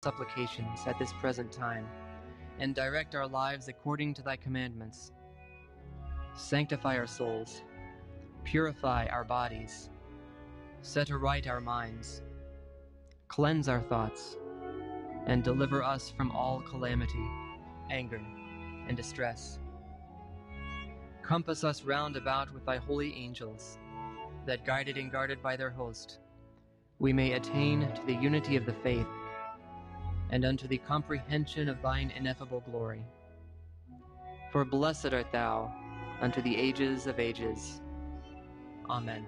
supplications at this present time, and direct our lives according to thy commandments. Sanctify our souls, purify our bodies, set aright our minds, cleanse our thoughts, and deliver us from all calamity, anger, and distress. Compass us round about with thy holy angels, that guided and guarded by their host, we may attain to the unity of the faith, and unto the comprehension of thine ineffable glory. For blessed art thou unto the ages of ages. Amen.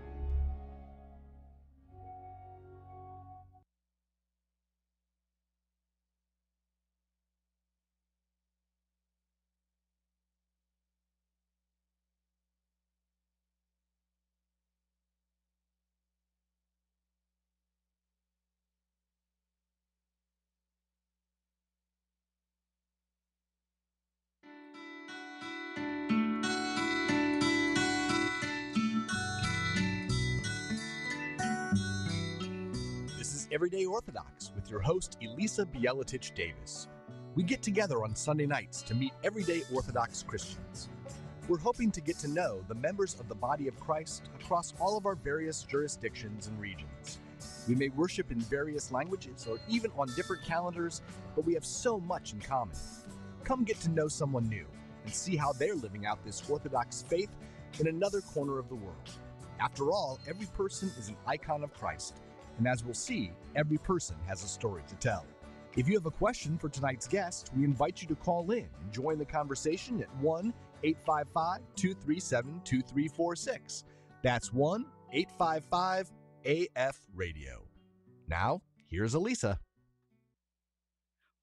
This is Everyday Orthodox with your host, Elisa Bielatich Davis. We get together on Sunday nights to meet everyday Orthodox Christians. We're hoping to get to know the members of the body of Christ across all of our various jurisdictions and regions. We may worship in various languages or even on different calendars, but we have so much in common. Come get to know someone new and see how they're living out this Orthodox faith in another corner of the world. After all, every person is an icon of Christ. And as we'll see, every person has a story to tell. If you have a question for tonight's guest, we invite you to call in and join the conversation at 1-855-237-2346. That's 1-855-AF-RADIO. Now, here's Elisa.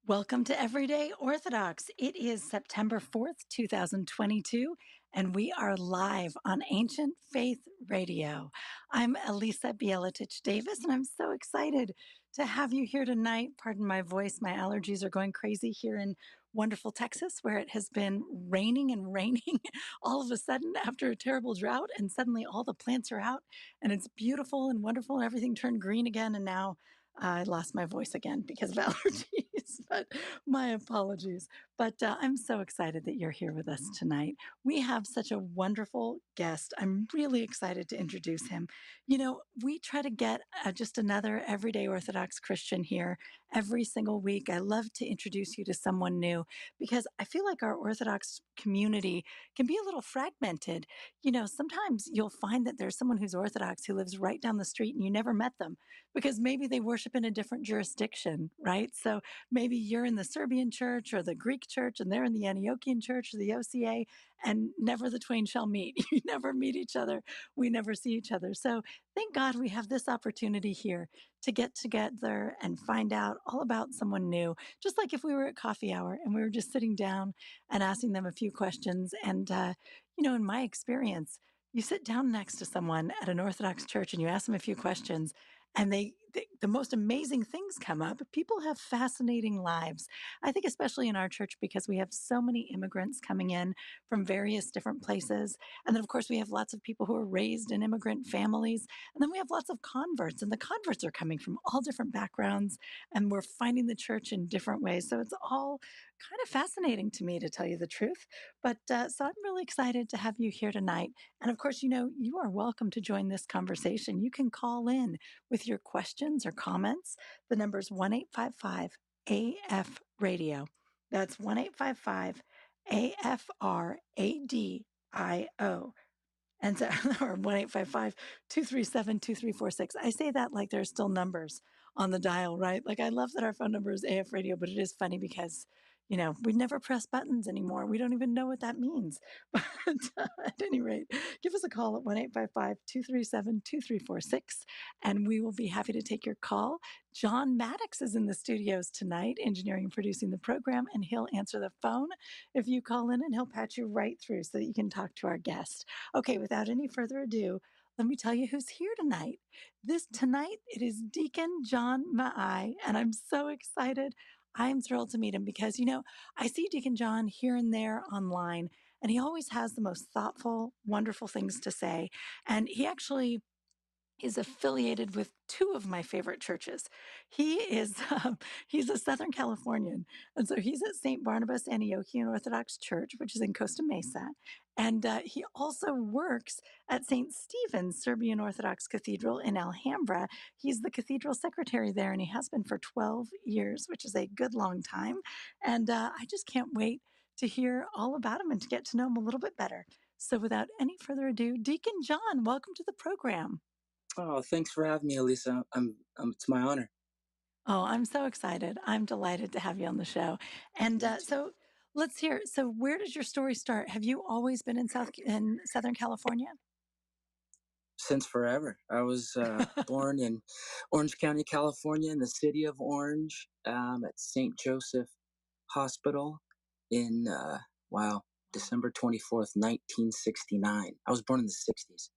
Welcome to Everyday Orthodox. It is September 4th, 2022, and we are live on Ancient Faith Radio. I'm Elisa Bielatich Davis, and I'm so excited to have you here tonight. Pardon my voice. My allergies are going crazy here in wonderful Texas, where it has been raining and raining all of a sudden after a terrible drought, and suddenly all the plants are out, and it's beautiful and wonderful, and everything turned green again, and now I lost my voice again because of allergies, but my apologies. But I'm so excited that you're here with us tonight. We have such a wonderful guest. I'm really excited to introduce him. You know, we try to get just another everyday Orthodox Christian here every single week. I love to introduce you to someone new because I feel like our Orthodox community can be a little fragmented. You know, sometimes you'll find that there's someone who's Orthodox who lives right down the street and you never met them, because maybe they worship in a different jurisdiction, right? So maybe you're in the Serbian church or the Greek church and they're in the Antiochian church or the OCA, and never the twain shall meet. You never meet each other. We never see each other. So thank God we have this opportunity here to get together and find out all about someone new, just like if we were at coffee hour and we were just sitting down and asking them a few questions. And, you know, in my experience, you sit down next to someone at an Orthodox church and you ask them a few questions, and the most amazing things come up. People have fascinating lives. I think especially in our church, because we have so many immigrants coming in from various different places. And then, of course, we have lots of people who are raised in immigrant families. And then we have lots of converts, and the converts are coming from all different backgrounds, and we're finding the church in different ways. So it's all kind of fascinating to me, to tell you the truth. But so I'm really excited to have you here tonight. And of course, you know, you are welcome to join this conversation. You can call in with your questions or comments. The number is 1-855-AF-RADIO. That's 1-855-AFRADIO. And so, or 1-855-237-2346. I say that like there's still numbers on the dial, right? Like, I love that our phone number is AF Radio, but it is funny because, you know, we never press buttons anymore. We don't even know what that means. But at any rate, give us a call at 1-855-237-2346, and we will be happy to take your call. John Maddox is in the studios tonight, engineering and producing the program, and he'll answer the phone if you call in, and he'll patch you right through so that you can talk to our guest. Okay, without any further ado, let me tell you who's here tonight. Tonight, it is Deacon John Maai, and I'm so excited. I'm thrilled to meet him because, you know, I see Deacon John here and there online, and he always has the most thoughtful, wonderful things to say. And he actually is affiliated with two of my favorite churches. He is he's a Southern Californian, and so he's at St. Barnabas Antiochian Orthodox Church, which is in Costa Mesa, and he also works at St. Stephen's Serbian Orthodox Cathedral in Alhambra. He's the cathedral secretary there, and he has been for 12 years, which is a good long time. And I just can't wait to hear all about him and to get to know him a little bit better. So, without any further ado, Deacon John, welcome to the program. Oh, thanks for having me, Elisa. It's my honor. Oh, I'm so excited. I'm delighted to have you on the show. And so let's hear. So where does your story start? Have you always been in Southern California? Since forever. I was born in Orange County, California, in the city of Orange, at St. Joseph Hospital in, December 24th, 1969. I was born in the 60s.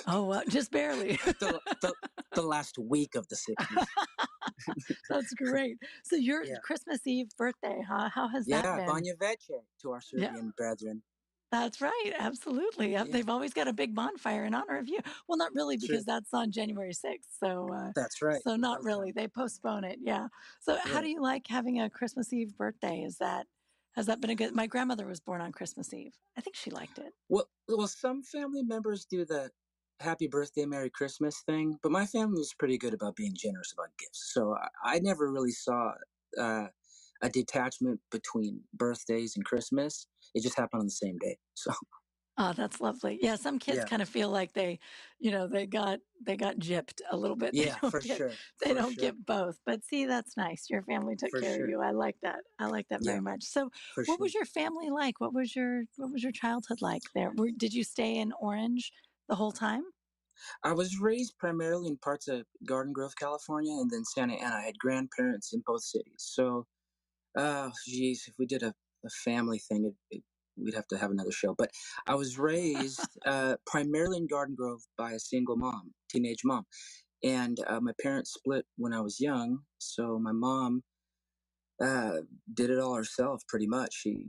Oh, well, just barely. the last week of the 60s. That's great. So your Christmas Eve birthday, huh? How has that been? Yeah, Banja Veche to our Serbian brethren. That's right. Absolutely. Yep. Yeah. They've always got a big bonfire in honor of you. Well, not really, because that's on January 6th. So that's right. So not really. They postpone it. Yeah. So how do you like having a Christmas Eve birthday? Has that been a good? My grandmother was born on Christmas Eve. I think she liked it. Well, some family members do the Happy Birthday, Merry Christmas thing, but my family was pretty good about being generous about gifts. So I never really saw a detachment between birthdays and Christmas. It just happened on the same day. So. Oh, that's lovely. Yeah, some kids kind of feel like they got gypped a little bit. Yeah, They don't get both. But see, that's nice. Your family took care of you. I like that. I like that very much. So, what was your family like? What was your childhood like there? Did you stay in Orange the whole time? I was raised primarily in parts of Garden Grove, California, and then Santa Ana. I had grandparents in both cities. So, if we did a family thing, we'd have to have another show. But I was raised primarily in Garden Grove by a single mom, teenage mom. And my parents split when I was young. So my mom did it all herself pretty much. She,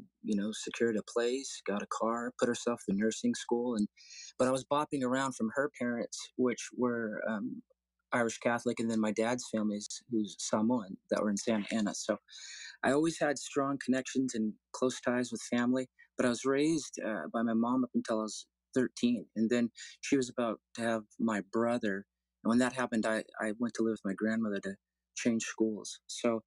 secured a place, got a car, put herself through nursing school. But I was bopping around from her parents, which were Irish Catholic, and then my dad's family, who's Samoan, that were in Santa Ana. So I always had strong connections and close ties with family, but I was raised by my mom up until I was 13. And then she was about to have my brother. And when that happened, I went to live with my grandmother to change schools. So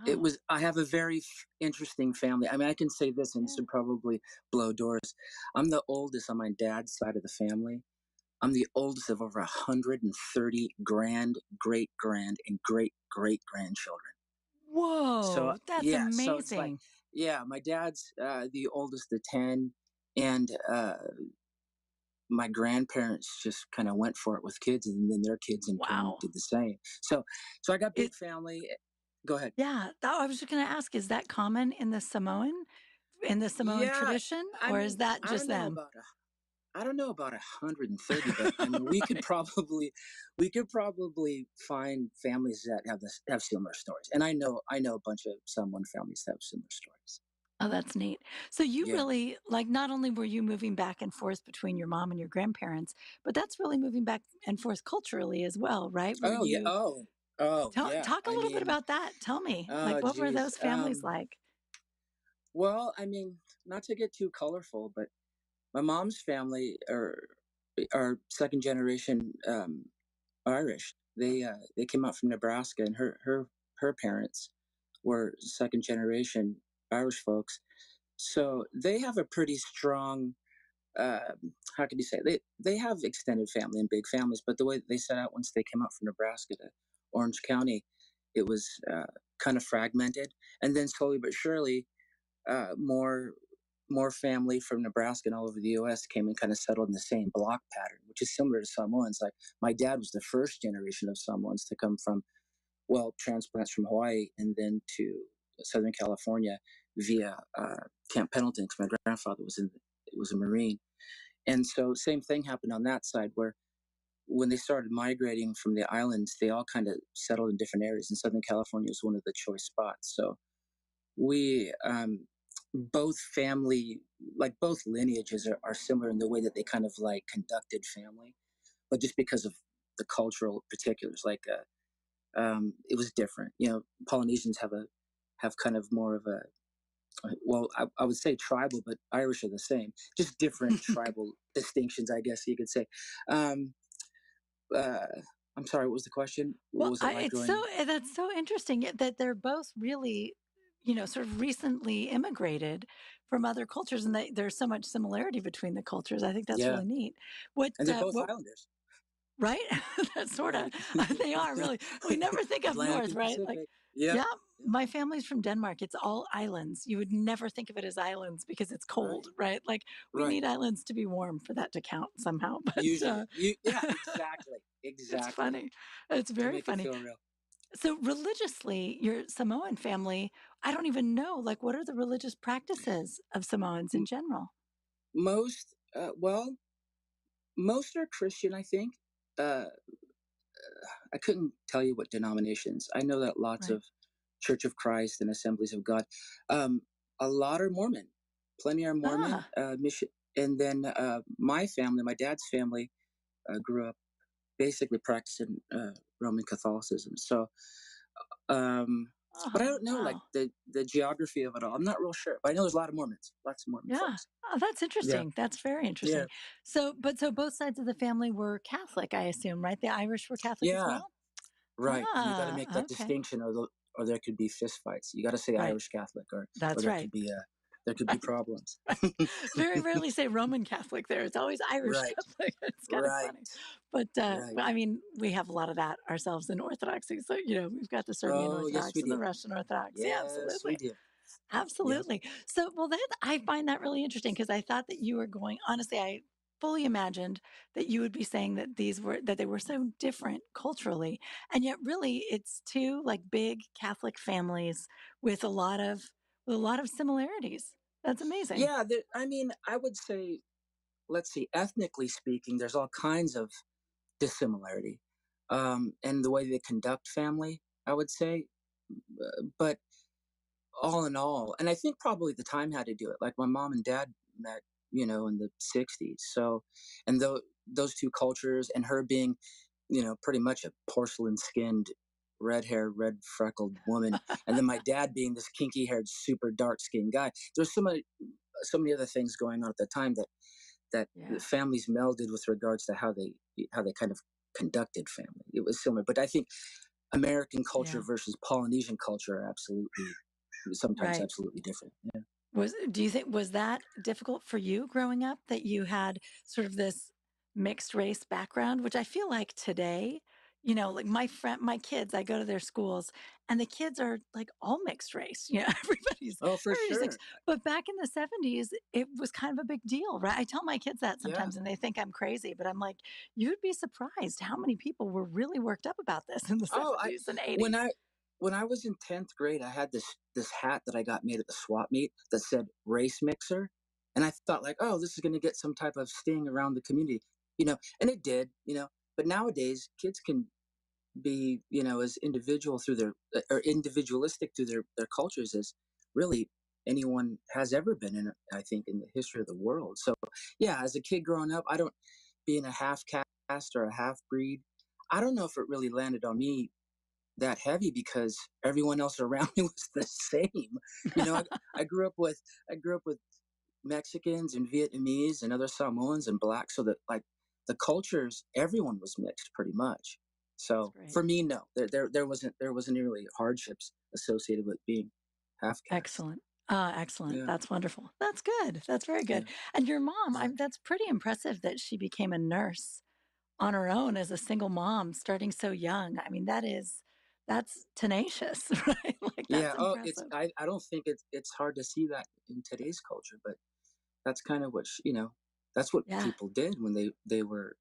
it was, I have a very interesting family. I mean, I can say this, and this would probably blow doors. I'm the oldest on my dad's side of the family. I'm the oldest of over 130 grand, great grand, and great great grandchildren. Whoa, that's amazing. So it's like, my dad's the oldest of 10, and my grandparents just kind of went for it with kids, and then their kids in turn did the same. So I got big family. Go ahead. Yeah, I was just going to ask, is that common in the Samoan tradition, or is that just them? I don't know about 130, but I mean, we could probably find families that have similar stories. And I know a bunch of Samoan families that have similar stories. Oh, that's neat. So you really, like, not only were you moving back and forth between your mom and your grandparents, but that's really moving back and forth culturally as well, right? Oh, yeah. Talk a little bit about that. Tell me, what were those families like? Well, I mean, not to get too colorful, but my mom's family are second generation Irish. They came out from Nebraska, and her parents were second generation Irish folks. So they have a pretty strong. How can you say they have extended family and big families, but the way that they set out once they came out from Nebraska to Orange County, it was kind of fragmented, and then slowly but surely, more family from Nebraska and all over the U.S. came and kind of settled in the same block pattern, which is similar to Samoans. Like my dad was the first generation of Samoans to come from, transplants from Hawaii and then to Southern California via Camp Pendleton, because my grandfather was a Marine. And so same thing happened on that side, where when they started migrating from the islands, they all kind of settled in different areas, and Southern California was one of the choice spots. So we both family, like both lineages are similar in the way that they kind of like conducted family. but just because of the cultural particulars, like it was different. Polynesians have kind of more of a, well, I would say tribal, but Irish are the same, just different tribal distinctions, I guess you could say. Um, uh, I'm sorry, what was the question? What Well, was it like it's growing? that's so interesting that they're both really, sort of recently immigrated from other cultures, and there's so much similarity between the cultures. I think that's Yeah, really neat. What and they're both what islanders, right? That's sort of right? they are really. We never think up Atlantic north, and right? Like, Pacific. Yep. yeah, Yep. my family's from Denmark. It's all islands. You would never think of it as islands because it's cold, Right. right? Like we Right. need islands to be warm for that to count somehow. But Usually, yeah, exactly, it's exactly, funny. It's to very make it funny. feel real. So religiously, your Samoan family, I don't even know, like, what are the religious practices of Samoans in M- general? Most, well, most are Christian, I think. Uh, I couldn't tell you what denominations. I know that lots Right. of Church of Christ and Assemblies of God. Um, a lot are Mormon. Plenty are Mormon. Ah, Mission, and then my family, my dad's family, grew up basically practicing Roman Catholicism. So, um, but I oh, don't know like wow. the geography of it all. I'm not real sure, but I know there's a lot of Mormons, lots of Mormon Yeah. folks. Oh, that's Yeah, interesting. That's very yeah, interesting. So both sides of the family were Catholic, I assume, right? The Irish were Catholic as yeah. well? Right. You got to make Ah, that okay. distinction, or there could be fistfights. You got to say Right. Irish Catholic, or That's right. there could be problems. Very rarely say Roman Catholic there. It's always Irish Right. Catholic. It's kind of Right. funny. But Right. I mean, we have a lot of that ourselves in Orthodoxy. So, we've got the Serbian Oh, yes, we Orthodox and the do. Russian Orthodox. Yeah, Yes, we absolutely. do. Yep. Absolutely. So, well, that I find that really interesting because I thought that you were going, honestly, I fully imagined that you would be saying that they were so different culturally. And yet really it's two like big Catholic families with a lot of similarities. That's amazing. Yeah. I mean, I would say, let's see, ethnically speaking, there's all kinds of dissimilarity, and the way they conduct family, I would say. But all in all, and I think probably the time had to do it. Like my mom and dad met, in the '60s. So, and those two cultures, and her being, pretty much a porcelain skinned, red haired, red freckled woman, and then my dad being this kinky haired, super dark skinned guy. There's so many other things going on at the time that the Yeah. families melded with regards to how they kind of conducted family. It was similar, but I think American culture Yeah. versus Polynesian culture are sometimes Right. absolutely different. Yeah. Do you think was that difficult for you growing up that you had sort of this mixed race background, which I feel like today, like my kids, I go to their schools and the kids are like all mixed race. Everybody's Oh, for everybody's sure. mixed. But back in the 70s, it was kind of a big deal, right? I tell my kids that Yeah. sometimes and they think I'm crazy, but I'm like, you'd be surprised how many people were really worked up about this in the Oh, 70s and when 80s. I when I was in 10th grade, I had this hat that I got made at the swap meet that said race mixer, and I thought like, oh, this is going to get some type of sting around the community, and it did. But nowadays, kids can be, as individual through their or individualistic through their cultures as really anyone has ever been in, I think, in the history of the world. So yeah, as a kid growing up, I don't being a half caste or a half breed, I don't know if it really landed on me that heavy because everyone else around me was the same. I grew up with Mexicans and Vietnamese and other Samoans and blacks, so that like the cultures, everyone was mixed pretty much. That's So great. for me, no, there wasn't really hardships associated with being half caste. Excellent. Excellent. Yeah, That's wonderful. That's good. That's very yeah, good. And your mom, yeah, that's pretty impressive that she became a nurse on her own as a single mom starting so young. I mean, that's tenacious, right? Like yeah. that's Oh, it's impressive. I don't think it's hard to see that in today's culture, but that's kind of what that's what Yeah. people did when they were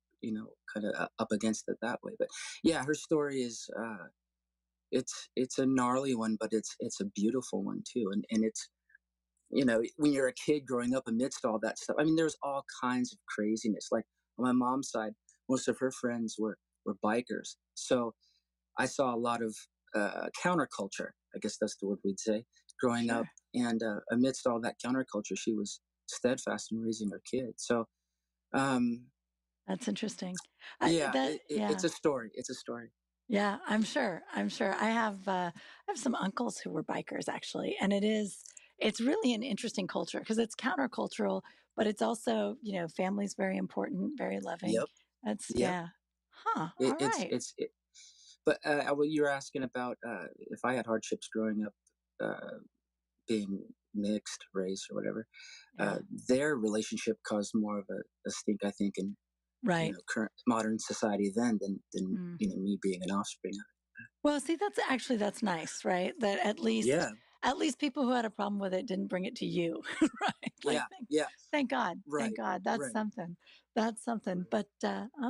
kind of up against it that way. But yeah, her story is it's a gnarly one, but it's a beautiful one too. And it's when you're a kid growing up amidst all that stuff. I mean, there's all kinds of craziness. Like on my mom's side, most of her friends were bikers, so I saw a lot of counterculture. I guess that's the word we'd say growing up. Sure. And amidst all that counterculture, she was steadfast in raising her kids. So um, That's interesting. Yeah, Yeah. it's a story. It's a story. Yeah, I'm sure. I'm sure. I have some uncles who were bikers actually, and it's really an interesting culture because it's countercultural, but it's also, family's very important, very loving. Yep. That's Yep. yeah. Huh. It, All it's right. it's it, but what you're asking about if I had hardships growing up, uh, being mixed race or whatever, uh, Yeah. their relationship caused more of a stink, I think, in Right. current modern society than Mm. me being an offspring of Well, see, that's nice, right? That it. Yeah. at least people who had a problem with it didn't bring it to you, right? Like, Yeah. Yeah. thank God, thank Right. God. That's Right. something. That's something. Right. But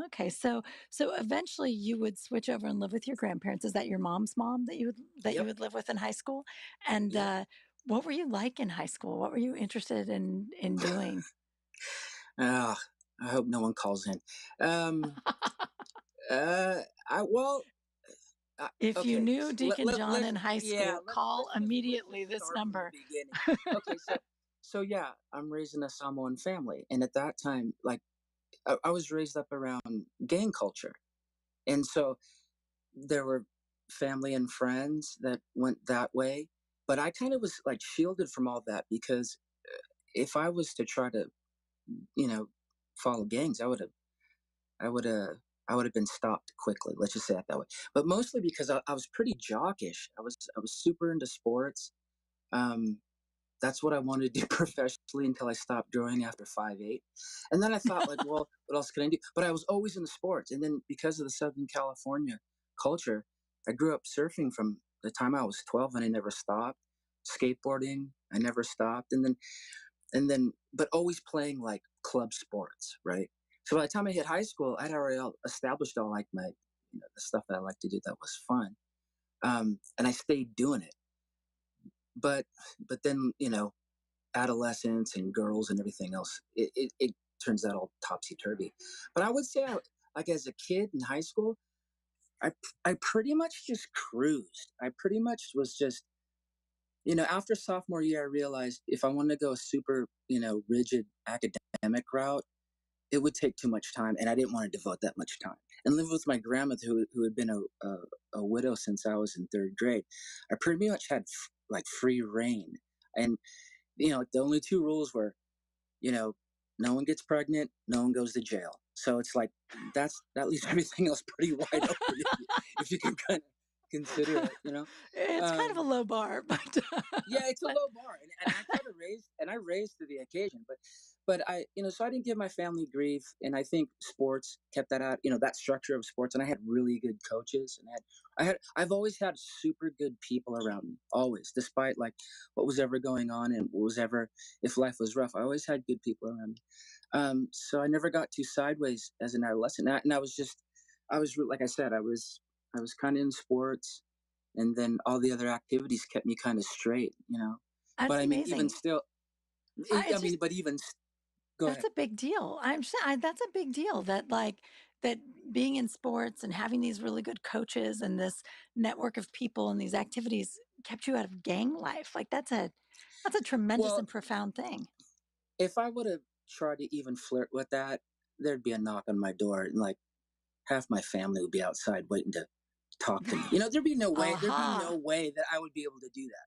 okay, so eventually you would switch over and live with your grandparents. Is that your mom's mom that you Yep. would live with in high school? And Yep. what were you like in high school? What were you interested in doing? Ah, I hope no one calls in. Um. Uh. I well. If you Okay. knew Deacon John Let's in high yeah. school, call Let's immediately just this start from the number. beginning. Okay. So yeah, I'm raised in a Samoan family, and at that time, like I was raised up around gang culture, and so there were family and friends that went that way, but I kind of was like shielded from all that because if I was to try to, you know, follow gangs, I would have, I would have been stopped quickly. Let's just say it that way. But mostly because I was pretty jockish. I was super into sports. Um, that's what I wanted to do professionally until I stopped growing after 5'8". And then I thought, like, well, what else can I do? But I was always into sports. And then because of the Southern California culture, I grew up surfing from the time I was 12 and I never stopped. Skateboarding, I never stopped. But always playing like club sports, right? So by the time I hit high school, I'd already established all like my, the stuff that I like to do that was fun. And I stayed doing it. But, but then, adolescence and girls and everything else, it turns out all topsy turvy. But I would say, like as a kid in high school, I I pretty much just cruised. I pretty much was just, after sophomore year, I realized if I wanted to go a super, rigid academic route, it would take too much time, and I didn't want to devote that much time. And live with my grandmother, who had been a widow since I was in third grade. I pretty much had like free reign, and the only two rules were, you know, no one gets pregnant, no one goes to jail. So it's like that leaves everything else pretty wide open if you can kind of consider it. It's kind of a Um, low bar, but yeah, it's a but low bar, and I kind of raised to the occasion, but I so I didn't give my family grief, and I think sports kept that out, that structure of sports, and I had really good coaches, and I've always had super good people around me, always, despite like what was ever going on and what was ever if life was rough, I always had good people around me, so I never got too sideways as an adolescent, and I was just like I said, I was kind of in sports, and then all the other activities kept me kind of straight. But that's I mean, even amazing. still, It's just but go that's ahead. a big deal. That's a big deal that that being in sports and having these really good coaches and this network of people and these activities kept you out of gang life. Like that's a tremendous Well, and profound thing. if I would have tried to even flirt with that, there'd be a knock on my door, and like half my family would be outside waiting to talk to me. There'd be no Aha. way that I would be able to do that.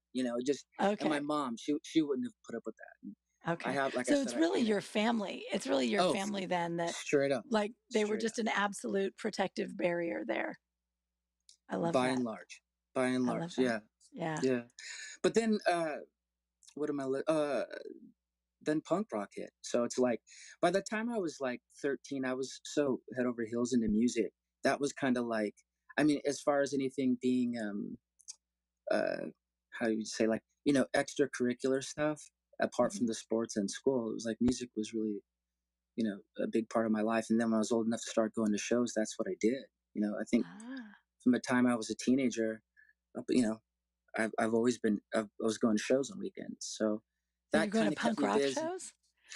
And my Okay. mom, she wouldn't have put up with that. And I Okay. have, like I So said, it's really I. your family. It's really your Oh, family then that straight up, like they were straight up. just an absolute protective barrier there. I love By that. and large, by and I love large, that. yeah, Yeah. yeah. But then, what am I? Then punk rock hit. So it's like by the time I was like 13, I was so head over heels into music. That was kind of like, I mean, as far as anything being, uh, how do you say, like, extracurricular stuff apart Mhm. from the sports and school, it was like music was really, a big part of my life. And then when I was old enough to start going to shows, that's what I did. I think Ah. from the time I was a teenager, I've always been, I was going to shows on weekends. So So you're that going to kind of kept punk me rock busy. shows?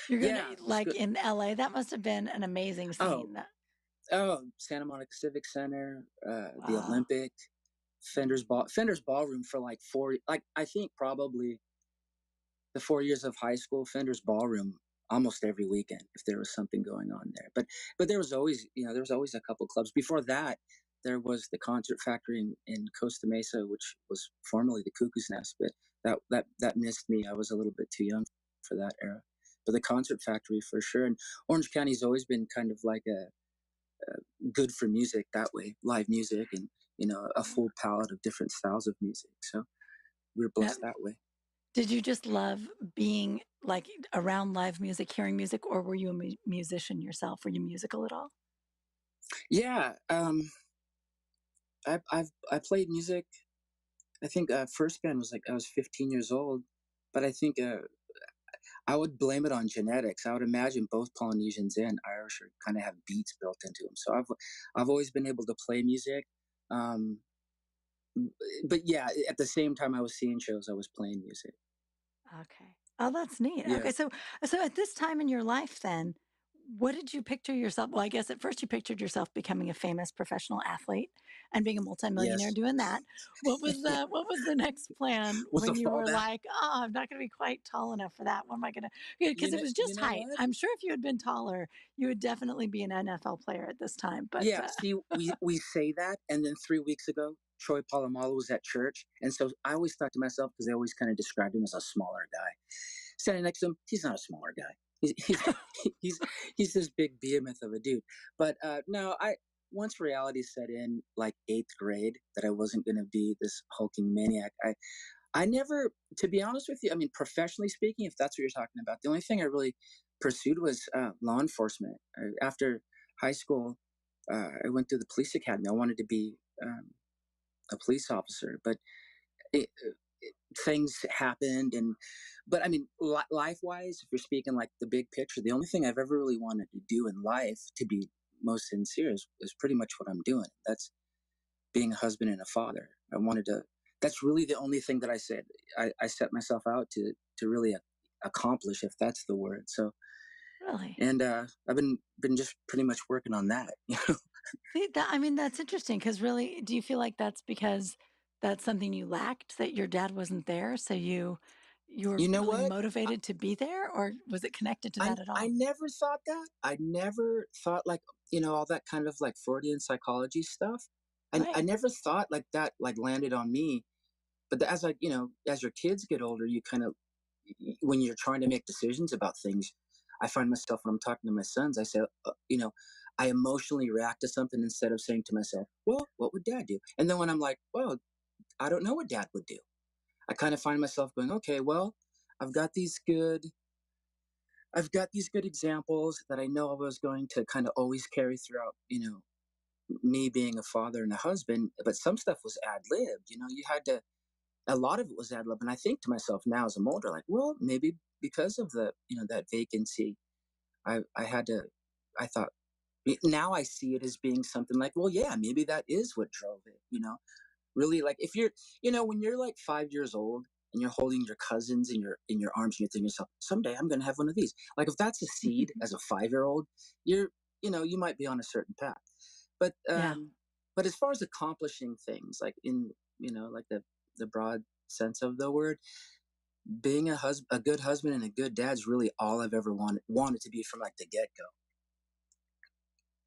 You're going Yeah, to just like good. in LA. That must have been an amazing Oh, scene. oh, Santa Monica Civic Center, the Wow. Olympic, Fender's Ballroom for like I think probably the 4 years of high school, Fender's Ballroom almost every weekend if there was something going on there. But there was always, there was always a couple clubs. Before that, there was the Concert Factory in Costa Mesa, which was formerly the Cuckoo's Nest, but that missed me. I was a little bit too young for that era. But the Concert Factory for sure. And Orange County's always been kind of like a good for music that way, live music, and a full palette of different styles of music. So we're Now, blessed that way. did you just love being like around live music, hearing music, or were you a musician yourself? Were you musical at all? Yeah, I played music. I think first band was like I was 15 years old, but I think I would blame it on genetics. I would imagine both Polynesians and Irish kind of have beats built into them. So I've always been able to play music, um, but yeah, at the same time I was seeing shows, I was playing music. Okay. Oh, that's neat. Yeah. Okay, so at this time in your life then, what did you picture yourself? Well, I guess at first you pictured yourself becoming a famous professional athlete and being a multimillionaire Yes. doing that. What was the next plan With the when you were fallback. like, "Oh, I'm not going to be quite tall enough for that. What am I going to?" Because it was You just know height. what? I'm sure if you had been taller, you would definitely be an NFL player at this time. But Yeah. See, we say that, and then 3 weeks ago, Troy Polamalu was at church, and so I always thought to myself because they always kind of described him as a smaller guy. Standing next to him, he's not a smaller guy. He's he's this big behemoth of a dude. But no, I once reality set in, like 8th grade, that I wasn't going to be this hulking maniac. I never, to be honest with you, I mean, professionally speaking, if that's what you're talking about, the only thing I really pursued was law enforcement. After high school, I went through the police academy. I wanted to be a police officer, but it, things happened, but I mean, life wise, if you're speaking like the big picture, the only thing I've ever really wanted to do in life, to be most sincere, is pretty much what I'm doing. That's being a husband and a father. I wanted to. That's really the only thing that I said. I set myself out to really accomplish, if that's the word. So, really, and I've been just pretty much working on that. see that I mean that's interesting because really, do you feel like that's because that's something you lacked that your dad wasn't there, so you were You know really what? motivated to be there, or was it connected to that at I all? never thought that. I never thought like, all that kind of like Freudian psychology stuff. I Right. never thought like that like landed on me. But as as your kids get older, you kind of, when you're trying to make decisions about things, I find myself when I'm talking to my sons, I say, I emotionally react to something instead of saying to myself, well, what would dad do? And then when I'm like, well, I don't know what dad would do. I kind of find myself going, okay, well, I've got these good I've got these good examples that I know I was going to kind of always carry throughout, me being a father and a husband, but some stuff was ad libbed. You had to, a lot of it was ad lib. And I think to myself now as I'm older, like, well, maybe because of that vacancy, I had to, I thought, now I see it as being something like, well, yeah, maybe that is what drove it. Really, like if you're, when you're like 5 years old and you're holding your cousins in your arms and you're thinking to yourself, someday I'm going to have one of these. Like if that's a seed as a 5 year old, you're, you might be on a certain path. But Yeah. but as far as accomplishing things, like in, like the broad sense of the word, being a good husband and a good dad is really all I've ever wanted to be from like the get go.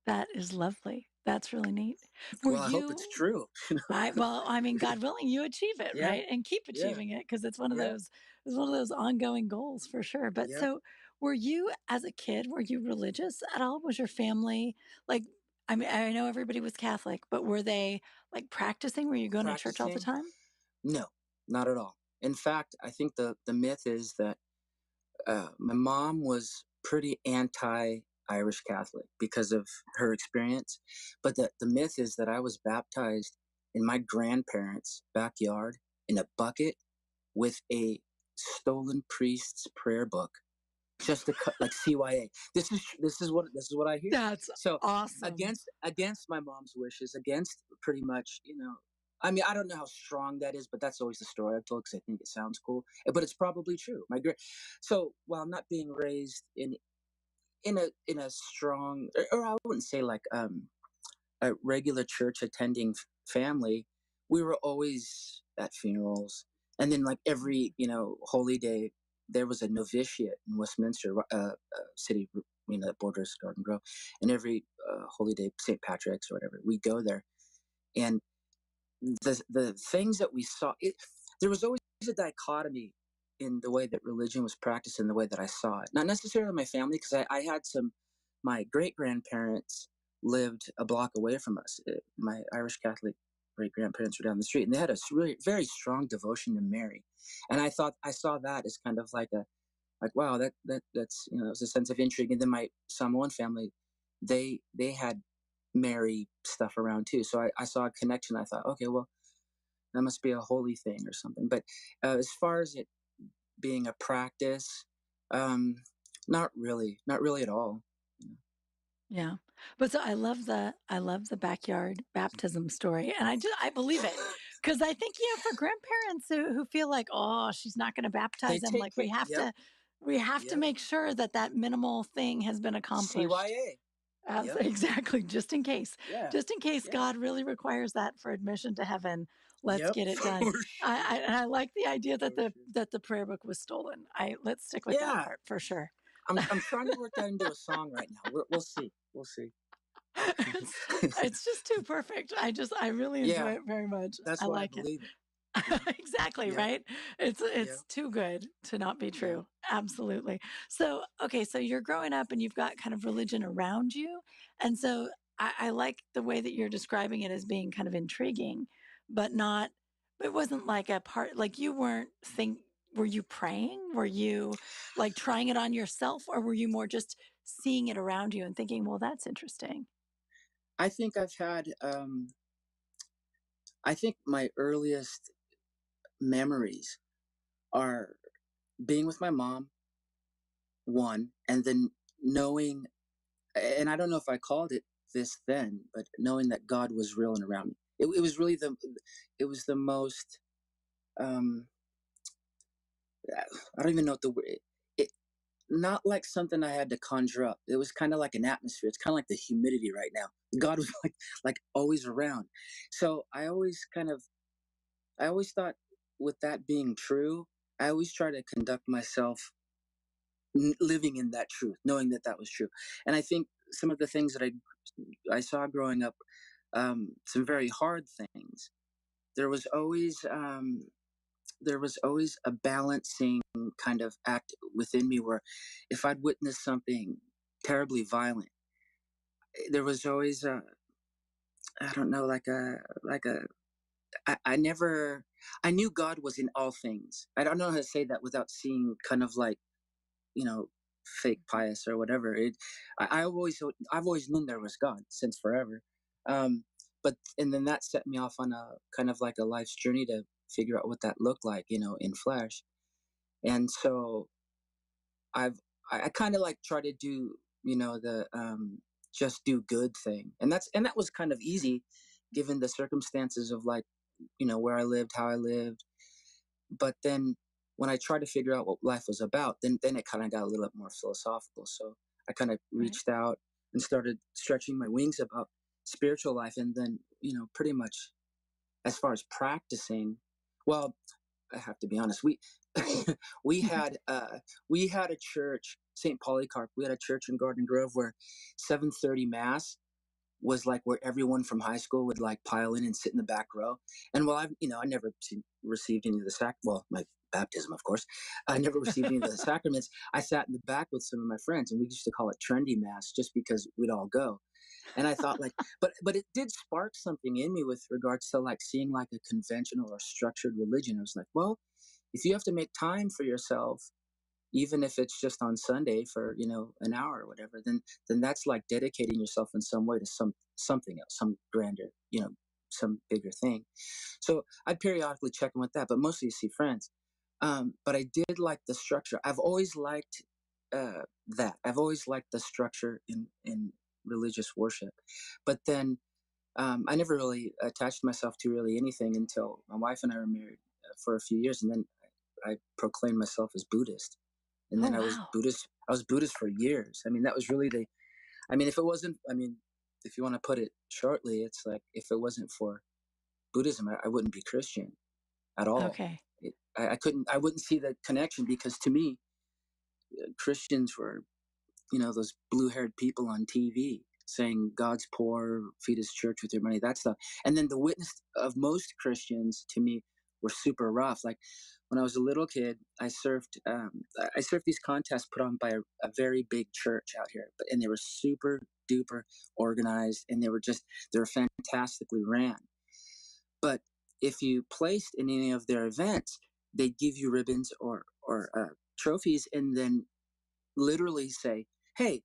That is lovely. That's really neat. Were Well, I hope it's you true. I mean, God willing, you achieve it, Yeah, right? And keep yeah, achieving it because yeah, it's one of those ongoing goals for sure. But yeah. so were you as a kid, were you religious at all? Was your family like I mean, I know everybody was Catholic, but were they like practicing? Were you going to church all the Practicing? time? No, not at all. In fact, I think the myth is that my mom was pretty anti Irish Catholic because of her experience. But the myth is that I was baptized in my grandparents' backyard in a bucket with a stolen priest's prayer book, just to cut like CYA. This is what I hear. That's So awesome. against my mom's wishes, against pretty much, I mean, I don't know how strong that is, but that's always the story I've told because I think it sounds cool. But it's probably true. So while not being raised in a strong, or I wouldn't say like a regular church attending family, we were always at funerals, and then like every holy day. there was a novitiate in Westminster city, that borders Garden Grove, and every holy day, St. Patrick's or whatever, we go there, and the things that we saw, there was always a dichotomy in the way that religion was practiced and the way that I saw it. Not necessarily my family, because I had my great grandparents lived a block away from us. My Irish Catholic great grandparents were down the street, and they had a really very strong devotion to Mary, and I saw that as kind of like wow, that's it was a sense of intrigue. And then my Samoan family, they had Mary stuff around too, so I saw a connection. I thought, okay, well, that must be a holy thing or something. But as far as it being a practice, not really at all. Yeah. But so I love the backyard baptism story. And I believe it. Because I think, for grandparents who feel like, oh, she's not going to They baptize them, take like it. Yep. we have to Yep. make sure that minimal thing has been accomplished. CYA. Yep. Exactly. Just in case. Yeah. Just in case Yeah. God really requires that for admission to heaven. Let's Yep, get it done. for sure. I like the idea that For sure. the prayer book was stolen. Let's stick with that Yeah. part for sure. I'm trying to work that into a song right now. We'll see. We'll see. It's just too perfect. I really enjoy it very much. That's I why like I believe it. Exactly, Yeah. right? It's Yeah. too good to not be Yeah. true. Absolutely. So, okay, so you're growing up and you've got kind of religion around you. And so I like the way that you're describing it as being kind of intriguing, but not, it wasn't like a part, like you weren't were you praying? Were you like trying it on yourself, or were you more just seeing it around you and thinking, well, that's interesting? I think I've had, I think my earliest memories are being with my mom, one, and then knowing, and I don't know if I called it this then, but knowing that God was real and around me. It was really it was the most, um, I don't even know what the word, it, not like something I had to conjure up. It was kind of like an atmosphere. It's kind of like the humidity right now. God was like always around. So I always thought, with that being true, I always try to conduct myself living in that truth, knowing that that was true. And I think some of the things that I saw growing up, some very hard things. There was always a balancing kind of act within me where, if I'd witnessed something terribly violent, there was always I don't know, I never, I knew God was in all things. I don't know how to say that without seeing kind of like, you know, fake pious or whatever. I've always known there was God since forever. Um, and then that set me off on a kind of like a life's journey to figure out what that looked like, in flesh. And so I kind of like try to do, the, just do good thing. And that was kind of easy given the circumstances of, like, where I lived, how I lived. But then when I tried to figure out what life was about, then it kind of got a little bit more philosophical. So I kind of Right. reached out and started stretching my wings about spiritual life. And then, pretty much as far as practicing, well, I have to be honest. We had we had a church, St. Polycarp. We had a church in Garden Grove where 7:30 mass was like where everyone from high school would like pile in and sit in the back row. And while I never received any of the well, my baptism, of course, I never received any of the sacraments. I sat in the back with some of my friends, and we used to call it trendy mass just because we'd all go. And I thought, like, but it did spark something in me with regards to like seeing like a conventional or structured religion. I was like, well, if you have to make time for yourself, even if it's just on Sunday for, an hour or whatever, then that's like dedicating yourself in some way to something else, some grander, some bigger thing. So I'd periodically check in with that, but mostly see friends. But I did like the structure. I've always liked that. I've always liked the structure in religious worship. But then I never really attached myself to really anything until my wife and I were married for a few years, and then I proclaimed myself as Buddhist. And Oh, then wow. I was Buddhist for years. I mean, that was really if it wasn't, if you want to put it shortly, it's like, if it wasn't for Buddhism, I wouldn't be Christian at all. Okay. I wouldn't see the connection, because to me, Christians were, those blue-haired people on TV saying God's poor, feed his church with your money, that stuff. And then the witness of most Christians to me were super rough. Like when I was a little kid, I surfed these contests put on by a very big church out here, and they were super duper organized, and they were fantastically ran. But if you placed in any of their events, they'd give you ribbons or trophies, and then literally say, "Hey,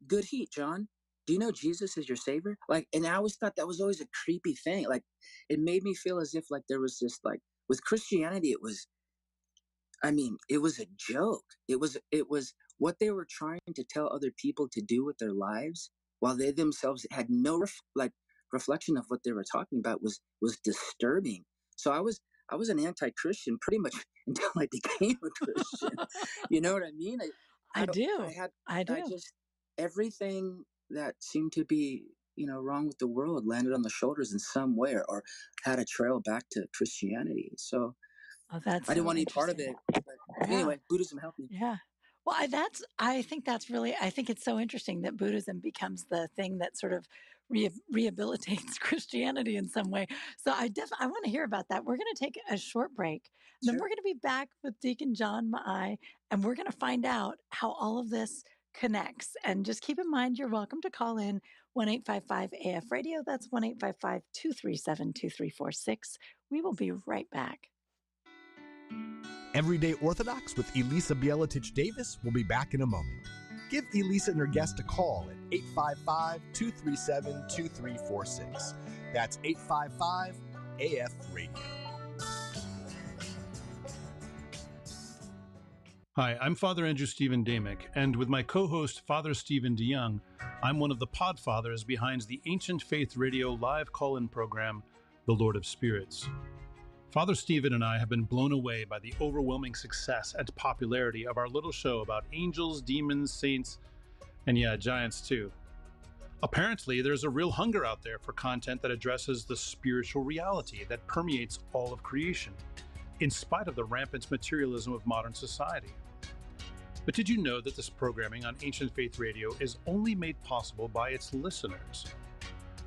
good heat, John. Do you know Jesus is your savior?" Like, and I always thought that was always a creepy thing. Like, it made me feel as if like there was this, like, with Christianity, it was a joke. It was what they were trying to tell other people to do with their lives, while they themselves had no reflection of what they were talking about, was disturbing. So I was an anti-Christian pretty much until I became a Christian. You know what I mean? I do. I just, everything that seemed to be, wrong with the world landed on the shoulders in some way, or had a trail back to Christianity. So that's I didn't so want any part of it. But anyway, Buddhism helped me. Yeah. Well, I think it's so interesting that Buddhism becomes the thing that sort of rehabilitates Christianity in some way. So I want to hear about that. We're going to take a short break. Then we're going to be back with Deacon John Maai, and we're going to find out how all of this connects. And just keep in mind, you're welcome to call in 1-855-AF Radio. That's 1-855-237-2346. We will be right back. Everyday Orthodox with Elisa Bielatich Davis will be back in a moment. Give Elisa and her guest a call at 855-237-2346. That's 855-AF-RADIO. Hi, I'm Father Andrew Stephen Damick, and with my co-host Father Stephen DeYoung, I'm one of the podfathers behind the Ancient Faith Radio live call-in program, The Lord of Spirits. Father Stephen and I have been blown away by the overwhelming success and popularity of our little show about angels, demons, saints, and giants too. Apparently, there's a real hunger out there for content that addresses the spiritual reality that permeates all of creation, in spite of the rampant materialism of modern society. But did you know that this programming on Ancient Faith Radio is only made possible by its listeners?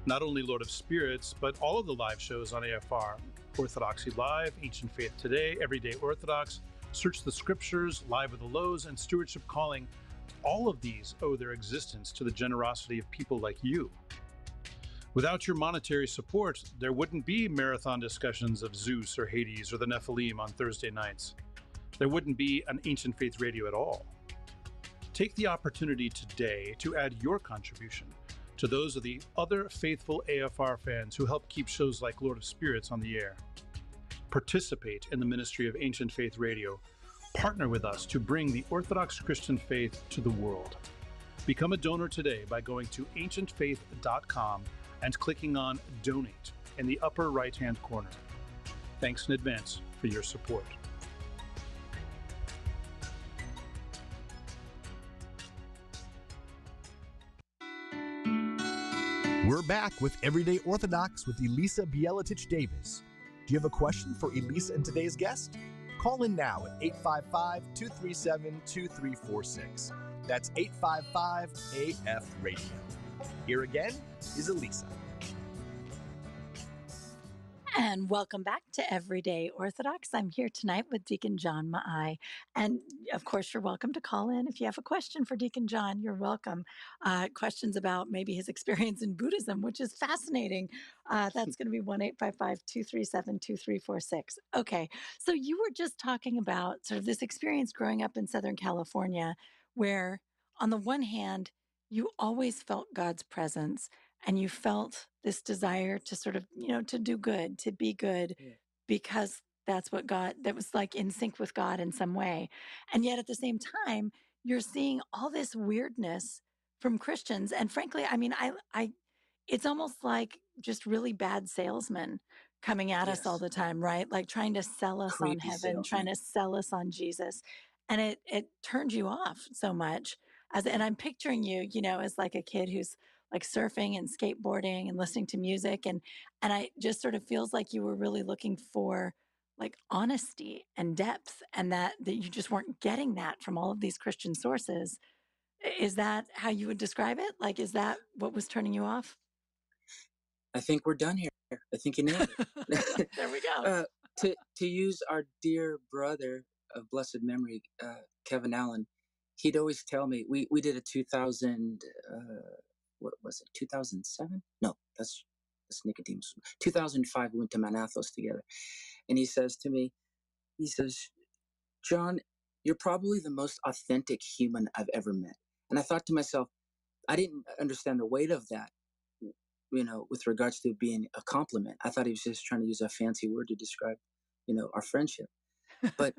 Not only Lord of Spirits, but all of the live shows on AFR, Orthodoxy Live, Ancient Faith Today, Everyday Orthodox, Search the Scriptures, Live with the Lows, and Stewardship Calling, all of these owe their existence to the generosity of people like you. Without your monetary support, there wouldn't be marathon discussions of Zeus or Hades or the Nephilim on Thursday nights. There wouldn't be an Ancient Faith Radio at all. Take the opportunity today to add your contribution to those of the other faithful AFR fans who help keep shows like Lord of Spirits on the air. Participate in the ministry of Ancient Faith Radio. Partner with us to bring the Orthodox Christian faith to the world. Become a donor today by going to ancientfaith.com and clicking on Donate in the upper right-hand corner. Thanks in advance for your support. We're back with Everyday Orthodox with Elisa Bielatich Davis. Do you have a question for Elisa and today's guest? Call in now at 855-237-2346. That's 855-AF-RADIO. Here again is Elisa. And welcome back to Everyday Orthodox. I'm here tonight with Deacon John Maai. And of course, you're welcome to call in. If you have a question for Deacon John, you're welcome. Questions about maybe his experience in Buddhism, which is fascinating. That's going to be 1-855-237-2346. Okay, so you were just talking about sort of this experience growing up in Southern California, where on the one hand, you always felt God's presence, and you felt this desire to sort of, to do good, to be good, because that's what that was like in sync with God in some way. And yet at the same time, you're seeing all this weirdness from Christians. And frankly, I mean, it's almost like just really bad salesmen coming at us all the time, right? Like trying to sell us on heaven, trying to sell us on Jesus. And it turns you off so much. And I'm picturing you, as like a kid who's like surfing and skateboarding and listening to music. And I just sort of feels like you were really looking for like honesty and depth, and that you just weren't getting that from all of these Christian sources. Is that how you would describe it? Like, is that what was turning you off? I think we're done here. I think you nailed it. There we go. To use our dear brother of blessed memory, Kevin Allen, he'd always tell me, we did a 2000, what was it, 2007? No, that's Nicodemus. 2005, we went to Mount Athos together. And he says to me, he says, John, you're probably the most authentic human I've ever met. And I thought to myself, I didn't understand the weight of that, with regards to being a compliment. I thought he was just trying to use a fancy word to describe, our friendship. But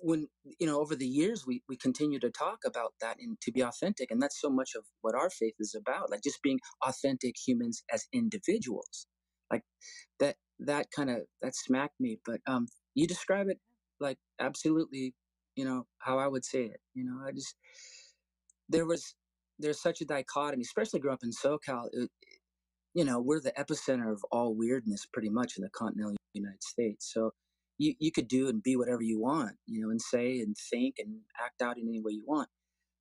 when, over the years, we continue to talk about that and to be authentic. And that's so much of what our faith is about, like just being authentic humans as individuals. Like that smacked me. But you describe it like absolutely, how I would say it. There's such a dichotomy, especially growing up in SoCal. We're the epicenter of all weirdness pretty much in the continental United States. So you could do and be whatever you want, and say and think and act out in any way you want.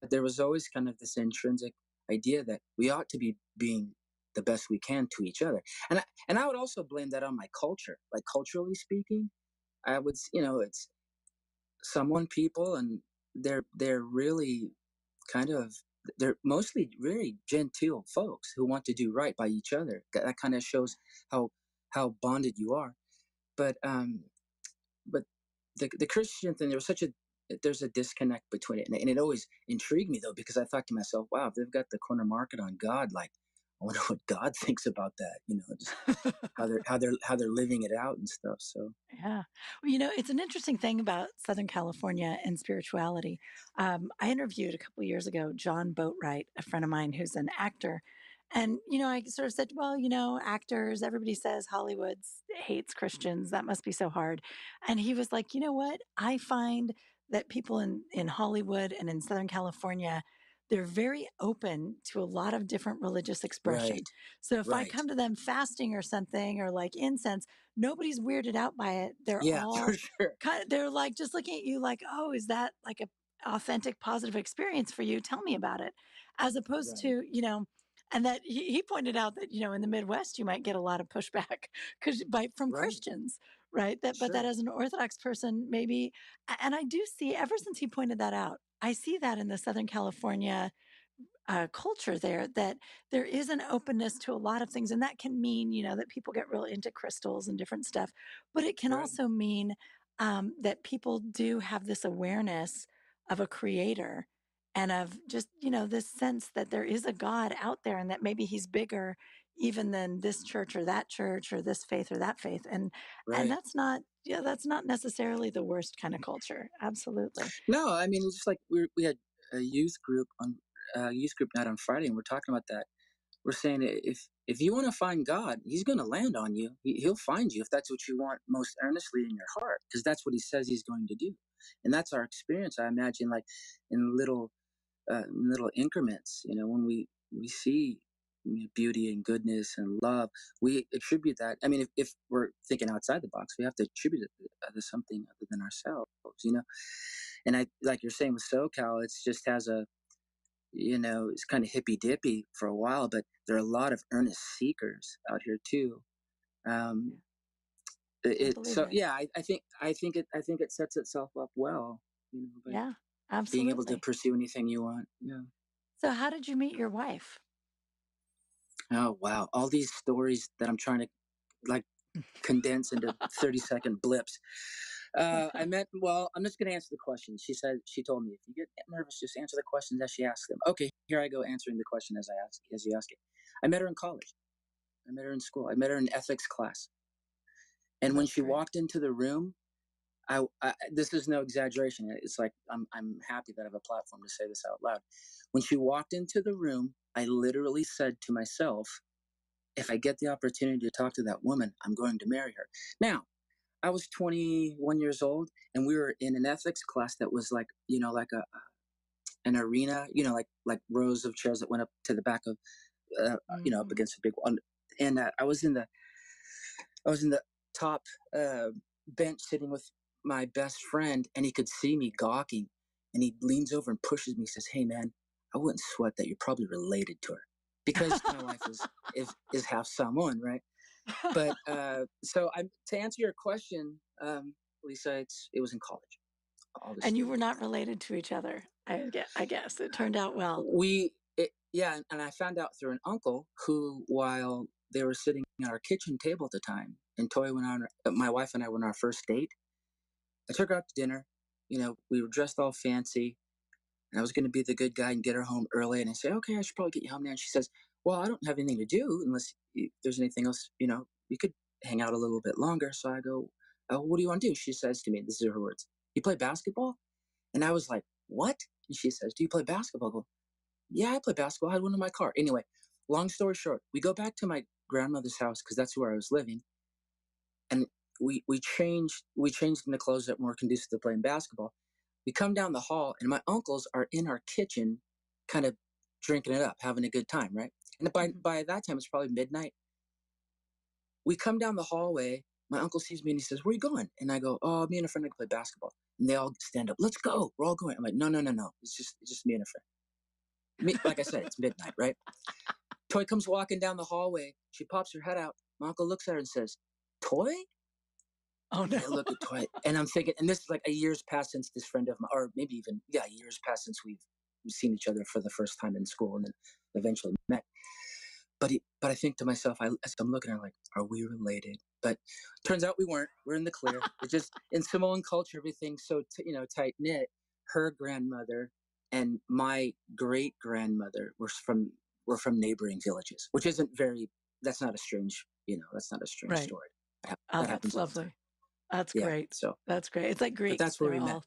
But there was always kind of this intrinsic idea that we ought to be being the best we can to each other. And I would also blame that on my culture. Like culturally speaking, I would, it's someone people, and they're really they're mostly very genteel folks who want to do right by each other. That kind of shows how bonded you are. But the Christian thing, there's a disconnect between it, and it always intrigued me though, because I thought to myself, wow, if they've got the corner market on God, like I wonder what God thinks about that. Just how they're living it out and stuff. So Yeah. Well, it's an interesting thing about Southern California and spirituality. I interviewed a couple of years ago John Boatwright, a friend of mine who's an actor. And, I sort of said, well, actors, everybody says Hollywood hates Christians. That must be so hard. And he was like, you know what? I find that people in Hollywood and in Southern California, they're very open to a lot of different religious expression. right, So if I right, come to them fasting or something or like incense, nobody's weirded out by it. They're yeah, for all sure, they're like just looking at you like, oh, is that like a authentic, positive experience for you? Tell me about it. As opposed right, to, and that he pointed out that, in the Midwest, you might get a lot of pushback from right, Christians, right? But that sure, as an Orthodox person, maybe, and I do see, ever since he pointed that out, I see that in the Southern California culture there, that there is an openness to a lot of things. And that can mean, that people get real into crystals and different stuff. But it can right, also mean that people do have this awareness of a creator and of just, this sense that there is a God out there and that maybe he's bigger even than this church or this faith or that faith. And right. that's not necessarily the worst kind of culture. Absolutely. No, I mean, it's just like we had a youth group night on Friday, and we're talking about that. We're saying if you want to find God, He's going to land on you. He'll find you if that's what you want most earnestly in your heart, because that's what He says He's going to do, and that's our experience. I imagine, like in little increments. When we see beauty and goodness and love, we attribute that. I mean, if we're thinking outside the box, we have to attribute it to something other than ourselves. And I, like you're saying with SoCal, it's just has it's kind of hippy dippy for a while, but there are a lot of earnest seekers out here too. Um, I believe so it. yeah, I think it sets itself up well, by Yeah, being able to absolutely. pursue anything you want. Yeah. So how did you meet your wife? Oh wow, all these stories that I'm trying to like condense into 30-second blips. Well, I'm just going to answer the question. She told me, if you get nervous, just answer the questions as she asks them. Okay, here I go answering the question as you ask it. I met her in college. I met her in school. I met her in ethics class. Oh, And when that's she great. walked into the room, this is no exaggeration. It's like, I'm happy that I have a platform to say this out loud. When she walked into the room, I literally said to myself, if I get the opportunity to talk to that woman, I'm going to marry her. Now, I was 21 years old, and we were in an ethics class that was like, like an arena, like rows of chairs that went up to the back of, up Hmm. against a big one. And I was in the top bench sitting with my best friend, and he could see me gawking, and he leans over and pushes me, says, "Hey man, I wouldn't sweat that. You're probably related to her," because my wife is half Samoan, right? But so to answer your question, Lisa, it was in college. And you Obviously, were not related to each other. I guess it turned out well. yeah, and I found out through an uncle who, while they were sitting at our kitchen table at the time, and my wife and I went on our first date. I took her out to dinner. We were dressed all fancy, and I was going to be the good guy and get her home early. And I say, "Okay, I should probably get you home now." And she says, "Well, I don't have anything to do unless there's anything else. We could hang out a little bit longer." So I go, "Oh, what do you want to do?" She says to me, this is her words, "You play basketball?" And I was like, "What?" And she says, "Do you play basketball?" I go, "Yeah, I play basketball. I had one in my car." Anyway, long story short, we go back to my grandmother's house because that's where I was living, and we changed into clothes that were more conducive to playing basketball. We come down the hall, and my uncles are in our kitchen, kind of drinking it up, having a good time, right? And by that time, it's probably midnight. We come down the hallway. My uncle sees me and he says, "Where are you going?" And I go, "Oh, me and a friend are going to play basketball." And they all stand up. "Let's go. We're all going." I'm like, "No, no, no, no. It's just me and a friend." Like I said, it's midnight, right? Toy comes walking down the hallway. She pops her head out. My uncle looks at her and says, "Toy?" Oh no! And I look at Toy, and I'm thinking, and this is like a year's passed since this friend of mine, or maybe even, yeah, a year's passed since we've seen each other for the first time in school, and then eventually met. But I think to myself, as I'm looking at her, like, are we related? But turns out we weren't. We're in the clear. It's just in Samoan culture, everything's so tight knit. Her grandmother and my great grandmother were from neighboring villages, which isn't very. That's not a strange. That's not a strange Right. story. Oh, That that's happens all the time. lovely. That's Yeah. great. So, That's great. It's like but Greeks. that's where They're we met.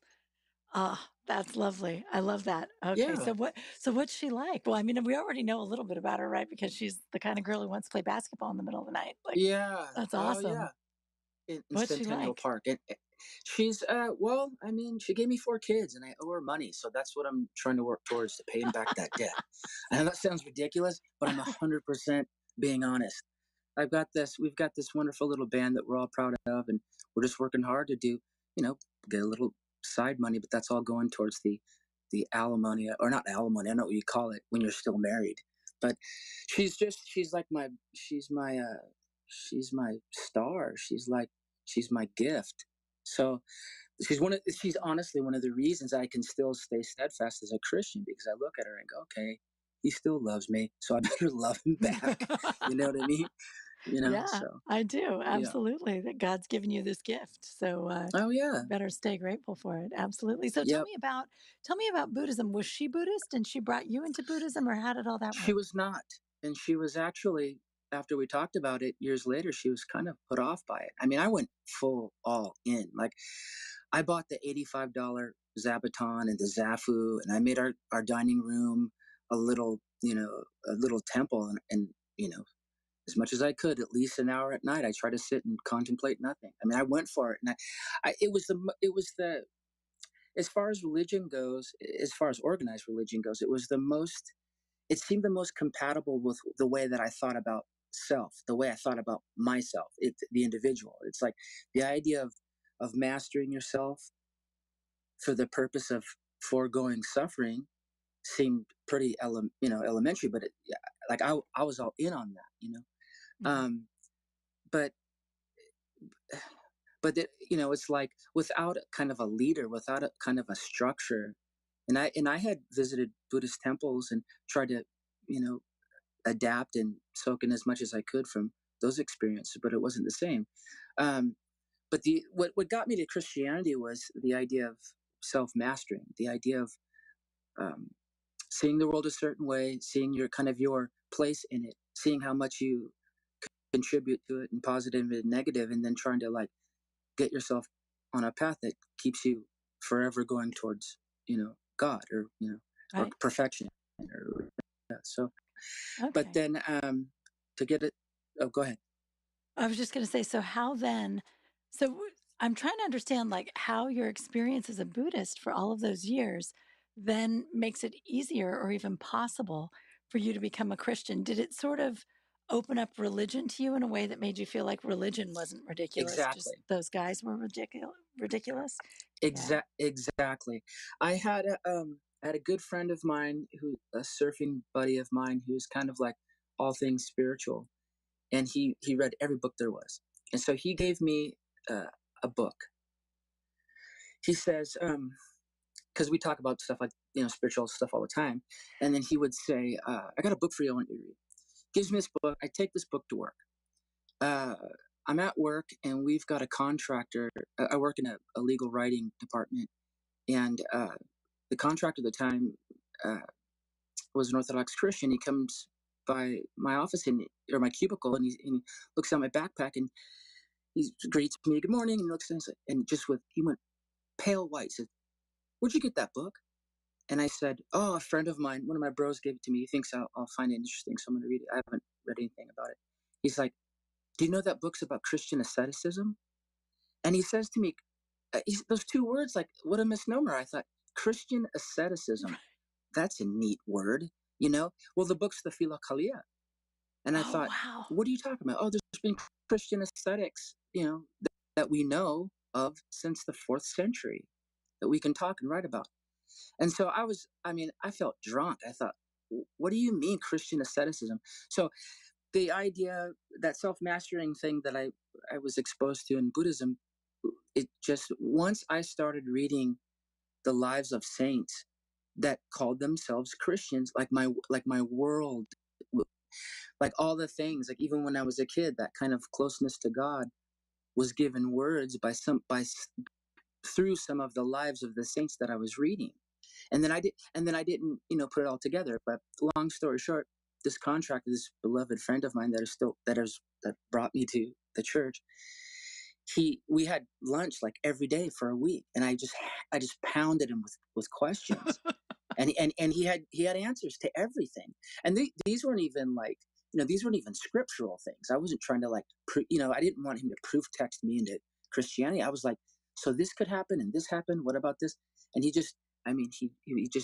all that's lovely. I love that. Okay. Yeah. So what's she like? Well, I mean, we already know a little bit about her, right? Because she's the kind of girl who wants to play basketball in the middle of the night. Like, Yeah. that's Oh, awesome. yeah. In What's she Centennial like? Park. And she's well, I mean, she gave me 4 kids and I owe her money, so that's what I'm trying to work towards, to paying back that debt. I know that sounds ridiculous, but I'm 100% being honest. We've got this wonderful little band that we're all proud of, and we're just working hard to get a little side money, but that's all going towards the alimony, or not alimony, I don't know what you call it when you're still married. But she's my star. She's my gift. So she's honestly one of the reasons I can still stay steadfast as a Christian, because I look at her and go, okay, he still loves me, so I better love him back. You know what I mean? Yeah, So I do. yeah. Absolutely. That God's given you this gift. So Oh yeah. you better stay grateful for it. Absolutely. So Yep. tell me about Buddhism. Was she Buddhist and she brought you into Buddhism, or how did all that She work? was not, and she was actually, after we talked about it years later, she was kind of put off by it. I mean, I went full all in. Like, I bought the $85 Zabuton and the Zafu, and I made our dining room a little temple, and as much as I could, at least an hour at night, I try to sit and contemplate nothing. I mean, I went for it, and it was the as far as religion goes, as far as organized religion goes, it seemed the most compatible with the way that I thought about self, the way I thought about myself, the individual. It's like the idea of mastering yourself for the purpose of foregoing suffering seemed pretty elementary, but yeah, like I was all in on that. Mhm. But it's like, without kind of a leader, without a kind of a structure. And I had visited Buddhist temples and tried to you know adapt and soak in as much as I could from those experiences, but it wasn't the same. um, but what got me to Christianity was the idea of self-mastering, the idea of um, seeing the world a certain way, seeing your place in it, seeing how much you contribute to it, and positive and negative, and then trying to, like, get yourself on a path that keeps you forever going towards God, or Right. perfection, or yeah. So, but Okay. then to get it. Oh, go ahead. I was just going to say, so how then? I'm trying to understand, like, how your experience as a Buddhist for all of those years then makes it easier or even possible for you to become a Christian. Did it sort of open up religion to you in a way that made you feel like religion wasn't ridiculous. Just Exactly. those guys were ridiculous. Yeah. Exactly. I had a good friend of mine, a surfing buddy of mine, who's kind of like all things spiritual, and he read every book there was, and so he gave me a book. He says, because we talk about stuff like spiritual stuff all the time, and then he would say, "I got a book for you I want you to read." Gives me this book. I take this book to work. I'm at work, and we've got a contractor. I work in a legal writing department, and the contractor at the time was an Orthodox Christian. He comes by my office or my cubicle, and he looks at my backpack, and he greets me, "Good morning," and looks and he went pale white. Said, "Where'd you get that book?" And I said, "Oh, a friend of mine, one of my bros gave it to me. He thinks I'll find it interesting, so I'm going to read it. I haven't read anything about it." He's like, "Do you know that book's about Christian asceticism?" And he says to me, those two words, like, what a misnomer. I thought, Christian asceticism, that's a neat word, Well, the book's the Philokalia. And I Oh, thought, wow. what are you talking about? Oh, there's been Christian ascetics, that we know of since the 4th century that we can talk and write about. And so I felt drunk. I thought, what do you mean Christian asceticism? So the idea, that self-mastering thing that I was exposed to in Buddhism, it just, once I started reading the lives of saints that called themselves Christians, like my world, like all the things, like even when I was a kid, that kind of closeness to God was given words through some of the lives of the saints that I was reading. And then I didn't, put it all together. But long story short, this contractor, this beloved friend of mine that brought me to the church, we had lunch like every day for a week, and I just pounded him with questions. and he had answers to everything. And these weren't even like, these weren't even scriptural things. I wasn't trying to like I didn't want him to proof text me into Christianity. I was like, so this could happen and this happened, what about this? And he just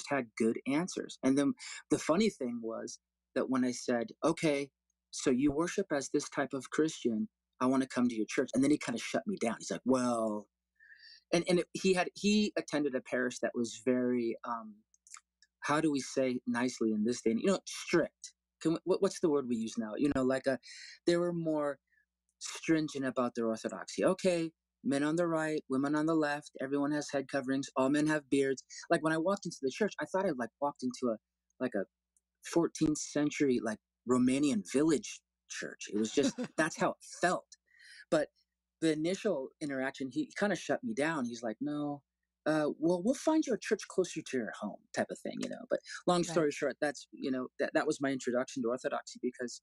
had good answers. And then the funny thing was that when I said, okay, so you worship as this type of Christian, I want to come to your church. And then he kind of shut me down. He's like, well, he attended a parish that was very how do we say nicely in this day? Strict. What's the word we use now? They were more stringent about their orthodoxy. Okay, men on the right, women on the left. Everyone has head coverings. All men have beards. Like when I walked into the church, I thought I like walked into a 14th century like Romanian village church. It was just that's how it felt. But the initial interaction, he kind of shut me down. He's like, no, well, we'll find you a church closer to your home, type of thing, But long story short, that's that was my introduction to Orthodoxy, because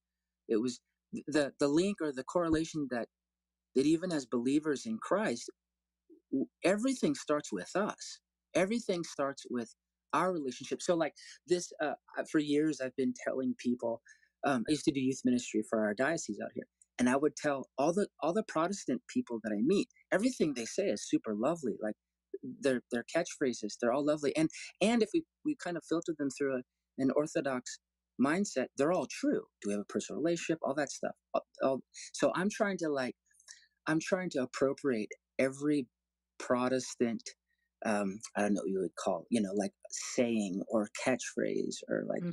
it was the link or the correlation that even as believers in Christ, everything starts with us. Everything starts with our relationship. So like this, for years I've been telling people. I used to do youth ministry for our diocese out here, and I would tell all the Protestant people that I meet, everything they say is super lovely. Like their catchphrases, they're all lovely. And if we kind of filter them through an Orthodox mindset, they're all true. Do we have a personal relationship? All that stuff. So I'm trying to appropriate every Protestant, I don't know what you would call, like saying or catchphrase or like,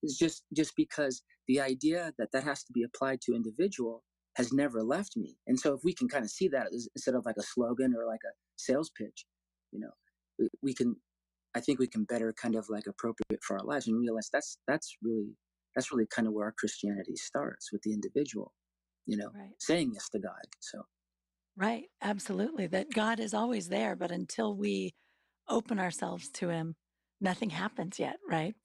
it's just because the idea that has to be applied to individual has never left me. And so if we can kind of see that instead of like a slogan or like a sales pitch, we can, I think we can better kind of like appropriate for our lives and realize that's really kind of where our Christianity starts, with the individual, Right. saying yes to God. So. Right. Absolutely. That God is always there, but until we open ourselves to him, nothing happens yet. Right.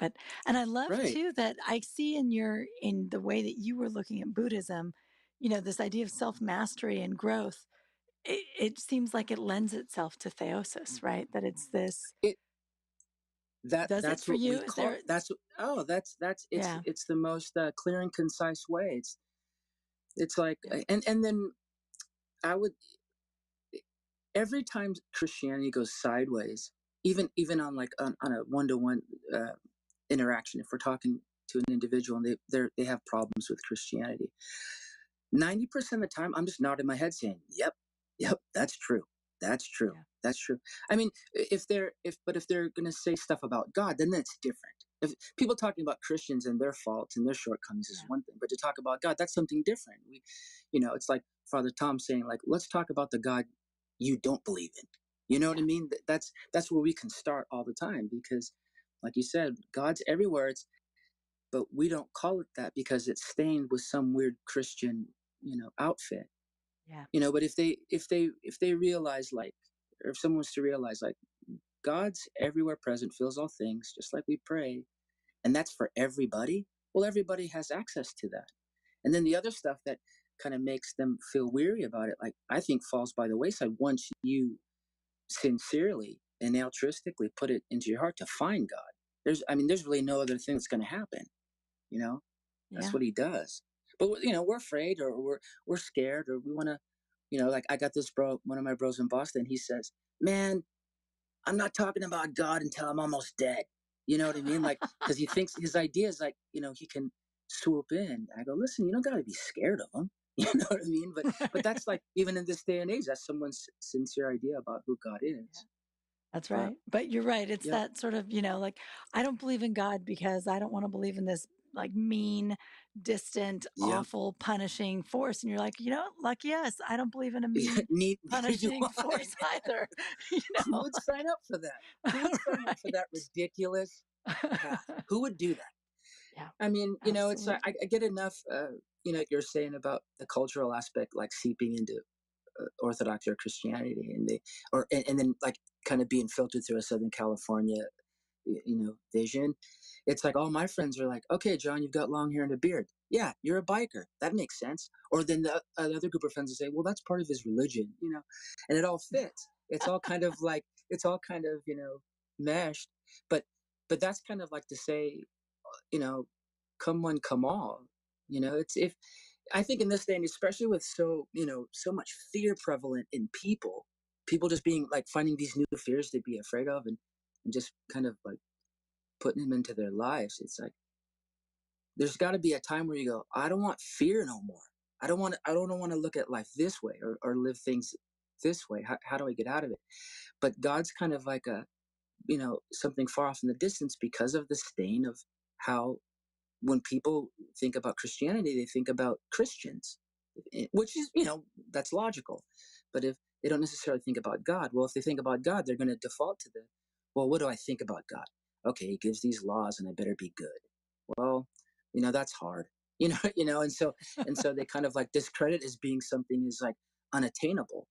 And I love Right. too that I see in the way that you were looking at Buddhism, this idea of self-mastery and growth. It seems like it lends itself to theosis, right? That it's this, It does it that's for what you? we Is call there, that's yeah. it's the most clear and concise way. It's like, Yeah. and then I would, every time Christianity goes sideways, even on like on a one-to-one interaction, if we're talking to an individual and they have problems with Christianity, 90% of the time, I'm just nodding my head saying, yep, that's true. That's true. Yeah. That's true. I mean, if they're going to say stuff about God, then that's different. If people talking about Christians and their faults and their shortcomings is one thing, but to talk about God, that's something different. It's like Father Tom saying, like, let's talk about the God you don't believe in. You know what I mean? That's where we can start all the time, because, like you said, God's everywhere. But we don't call it that because it's stained with some weird Christian, outfit. Yeah. But if they realize, like, or if someone was to realize, like, God's everywhere present, feels all things, just like we pray, and that's for everybody. Well, everybody has access to that. And then the other stuff that kind of makes them feel weary about it, like, I think falls by the wayside once you sincerely and altruistically put it into your heart to find God. There's really no other thing that's going to happen. That's what he does. But we're afraid, or we're scared, or we want to, like, I got this one of my bros in Boston. He says, "Man, I'm not talking about God until I'm almost dead." You know what I mean? Like, because he thinks his idea is like, he can swoop in. I go, listen, you don't got to be scared of him. You know what I mean? But that's like, even in this day and age, that's someone's sincere idea about who God is. Yeah. That's right. But you're right. It's that sort of, like, I don't believe in God because I don't want to believe in this, like, mean, distant, awful, punishing force. And you're like, lucky us. I don't believe in a mean, punishing force either. Who would sign up for that? Who would sign up for that ridiculous path? Who would do that? Yeah. I mean, it's I get enough, you're saying about the cultural aspect, like seeping into Orthodox or Christianity, and then, like, kind of being filtered through a Southern California, vision. It's like all my friends are like, okay, John, you've got long hair and a beard. Yeah, you're a biker. That makes sense. Or then another group of friends will say, well, that's part of his religion, and it all fits. It's all kind of like, meshed. But that's kind of like to say, come one, come all. I think in this day, and especially with so much fear prevalent in people just being like, finding these new fears to be afraid of, and just kind of like putting them into their lives. It's like, there's got to be a time where you go, I don't want fear no more. I don't want to look at life this way, or live things this way. How do I get out of it? But God's kind of like something far off in the distance, because of the stain of how, when people think about Christianity, they think about Christians, which is, that's logical. But if they don't necessarily think about God, well, if they think about God, they're going to default to well, what do I think about God? Okay, he gives these laws and I better be good. Well, that's hard, and so they kind of like discredit as being something is like unattainable.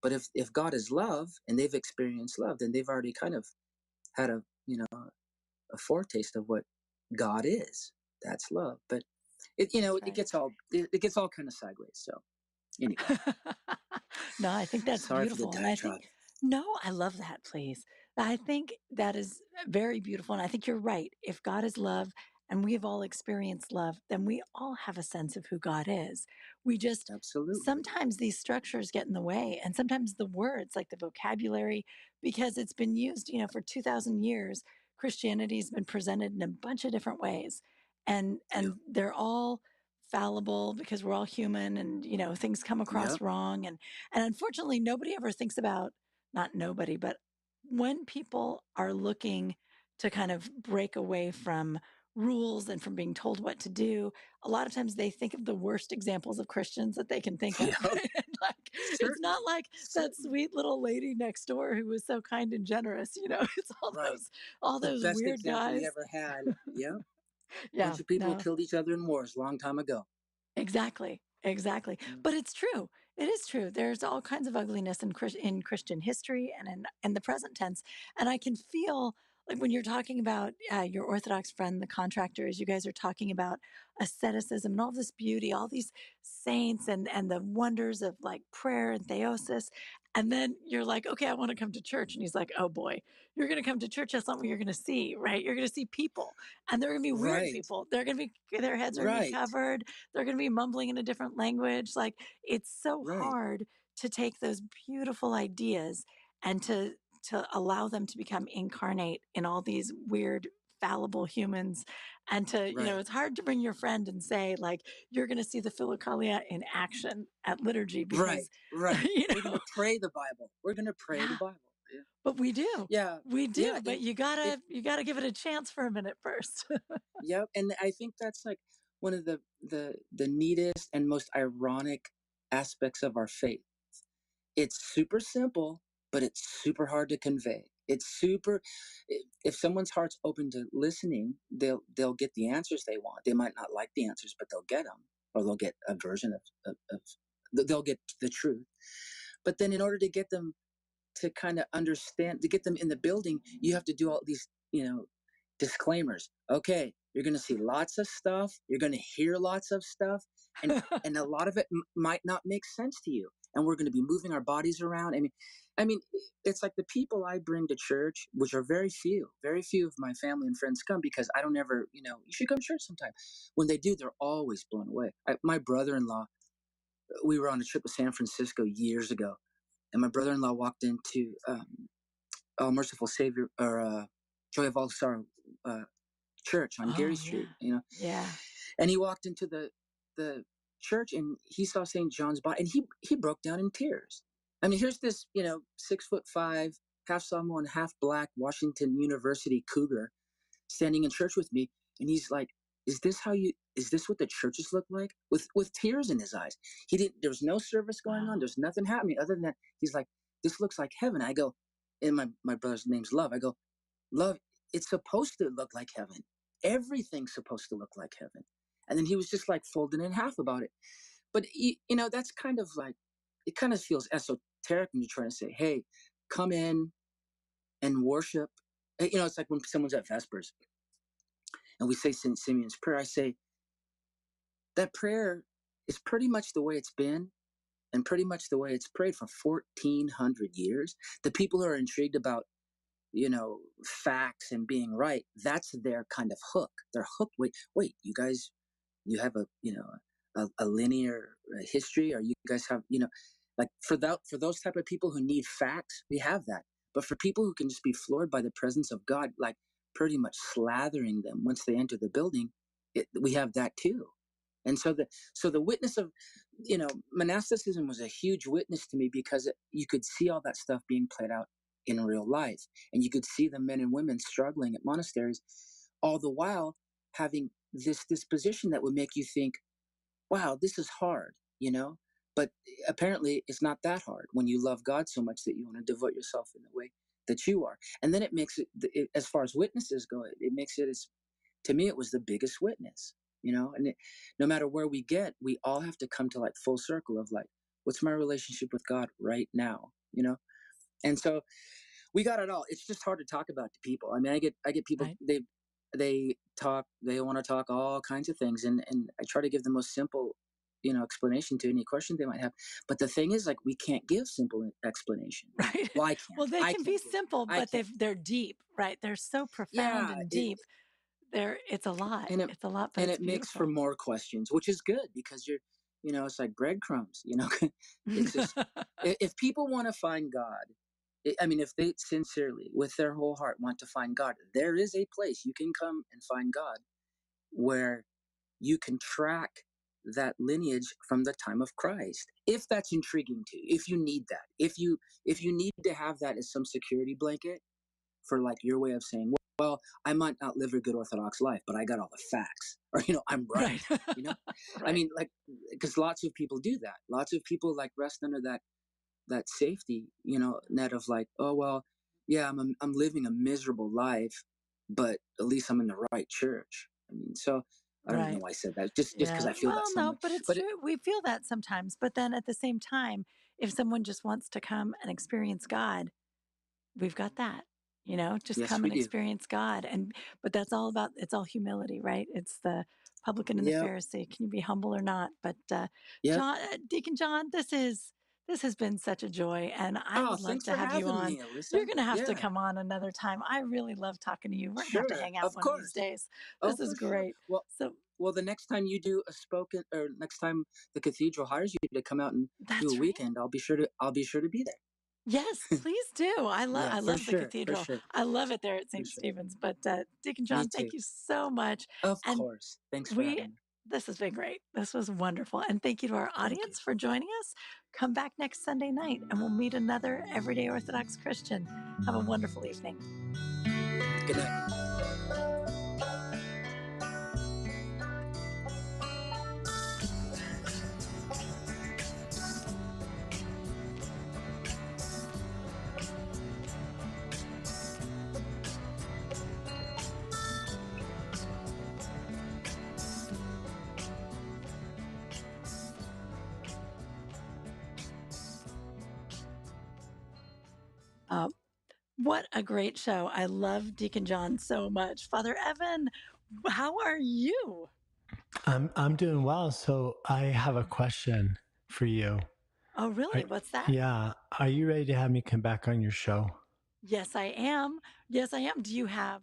But if God is love and they've experienced love, then they've already kind of had a foretaste of what God is. That's love. But it gets all kind of sideways. So anyway. No, I think that's Sorry beautiful. for the And I think, diatribe. no, I love that, please. I think that is very beautiful. And I think you're right. If God is love and we have all experienced love, then we all have a sense of who God is. We just, Absolutely. sometimes these structures get in the way, and sometimes the words, like the vocabulary, because it's been used, for 2,000 years. Christianity has been presented in a bunch of different ways. And they're all fallible because we're all human, and things come across wrong, and unfortunately nobody ever thinks about, not nobody, but when people are looking to kind of break away from rules and from being told what to do, a lot of times they think of the worst examples of Christians that they can think of. Like, it's not like that sweet little lady next door who was so kind and generous, it's all those best weird example guys we ever had. Yeah. Yeah, Bunch of people no. killed each other in wars a long time ago. Exactly. Exactly. But it's true. It is true. There's all kinds of ugliness in Christian history and in the present tense. And I can feel like when you're talking about your Orthodox friend, the contractor, as you guys are talking about asceticism and all this beauty, all these saints and the wonders of like prayer and theosis. And then you're like, okay, I want to come to church. And he's like, oh boy, you're going to come to church. That's not what you're going to see, right? You're going to see people, and they're going to be weird people. They're going to be, their heads are going to be covered. They're going to be mumbling in a different language. Like, it's so hard to take those beautiful ideas and to allow them to become incarnate in all these weird fallible humans, and to, Right. it's hard to bring your friend and say, like, you're going to see the Philokalia in action at liturgy because, Right. We're going to pray the Bible. We're going to pray the Yeah. Bible. Yeah. But we do. Yeah. We do, Yeah. but And you gotta give it a chance for a minute first. yeah. And I think that's like one of the neatest and most ironic aspects of our faith. It's super simple, but it's super hard to convey. It's super. If someone's heart's open to listening, they'll get the answers they want. They might not like the answers, but they'll get them, or they'll get a version of they'll get the truth. But then, in order to get them to kind of understand, to get them in the building, you have to do all these, disclaimers. Okay, you're going to see lots of stuff. You're going to hear lots of stuff, and a lot of it might not make sense to you. And we're going to be moving our bodies around. I mean, it's like the people I bring to church, which are very few of my family and friends come because I don't ever, you should come to church sometime. When they do, they're always blown away. My brother-in-law, we were on a trip to San Francisco years ago, and my brother-in-law walked into All Merciful Savior, or Joy of All Sorrow church on Gary Street, Yeah. And he walked into the church and he saw St. John's body, and he broke down in tears. I mean, here's this 6'5", half Samoan, half black Washington University cougar standing in church with me, and he's like, is this what the churches look like? With tears in his eyes. There was no service going on. There's nothing happening other than that. He's like, this looks like heaven. I go, and my brother's name's Love. I go, Love, it's supposed to look like heaven. Everything's supposed to look like heaven. And then he was just like folded in half about it. But that's kind of like, it kind of feels esoteric when you're trying to say, hey, come in and worship. It's like when someone's at Vespers and we say St. Simeon's prayer, I say, that prayer is pretty much the way it's been and pretty much the way it's prayed for 1,400 years. The people who are intrigued about, facts and being right, that's their kind of hook. They're hooked. Wait, you guys, you have a linear history, or you guys have, like for those type of people who need facts, we have that. But for people who can just be floored by the presence of God, like pretty much slathering them once they enter the building, we have that too. And so the witness of, monasticism was a huge witness to me because you could see all that stuff being played out in real life. And you could see the men and women struggling at monasteries, all the while having this disposition that would make you think, wow, this is hard, But apparently it's not that hard when you love God so much that you want to devote yourself in the way that you are. And then it makes it, as far as witnesses go, it makes it, to me, it was the biggest witness, and no matter where we get, we all have to come to like full circle of like, what's my relationship with God right now, And so we got it all. It's just hard to talk about to people. I mean, I get people, right. They want to talk all kinds of things. And I try to give the most simple, explanation to any question they might have. But the thing is, like, we can't give simple explanation. Right. Well, I can't. Well, they can be simple, but they're deep, right? They're so profound and deep. It's a lot. It's a lot, but it makes for more questions, which is good because you're, it's like breadcrumbs, It's just, if people want to find God, if they sincerely, with their whole heart, want to find God, there is a place you can come and find God where you can track that lineage from the time of Christ, if that's intriguing to you, if you need that, if you need to have that as some security blanket for like your way of saying, well, I might not live a good Orthodox life, but I got all the facts, or I'm right. Right. I mean, like, because lots of people do that. Lots of people like rest under that safety, net of like, oh well, yeah, I'm living a miserable life, but at least I'm in the right church. I mean, so I don't know why I said that. Just because I feel that. No, but it's true. We feel that sometimes, but then at the same time, if someone just wants to come and experience God, we've got that. Just come and experience God, but that's all about. It's all humility, right? It's the publican and the Pharisee. Can you be humble or not? But John, Deacon John, this has been such a joy, and I would love to have you on. Me, You're going to have to come on another time. I really love talking to you. We're going to have to hang out one of these days. This is great. Sure. Well, the next time you do a spoken, or next time the cathedral hires you to come out and do a weekend, I'll be sure to be there. Yes, please do. I Yeah, for love the sure, for cathedral. sure, I love it there at for St. sure. Stephen's. But Deacon Me John, thank too. you so much. Of And course. Thanks for we having me. this has been great. This was wonderful. And thank you to our Thank you. audience for joining us. Come back next Sunday night and we'll meet another everyday Orthodox Christian. Have a wonderful evening. Good night. What a great show. I love Deacon John so much. Father Evan, how are you? I'm doing well. So I have a question for you. Oh, really? What's that? Yeah. Are you ready to have me come back on your show? Yes, I am. Yes, I am. Do you have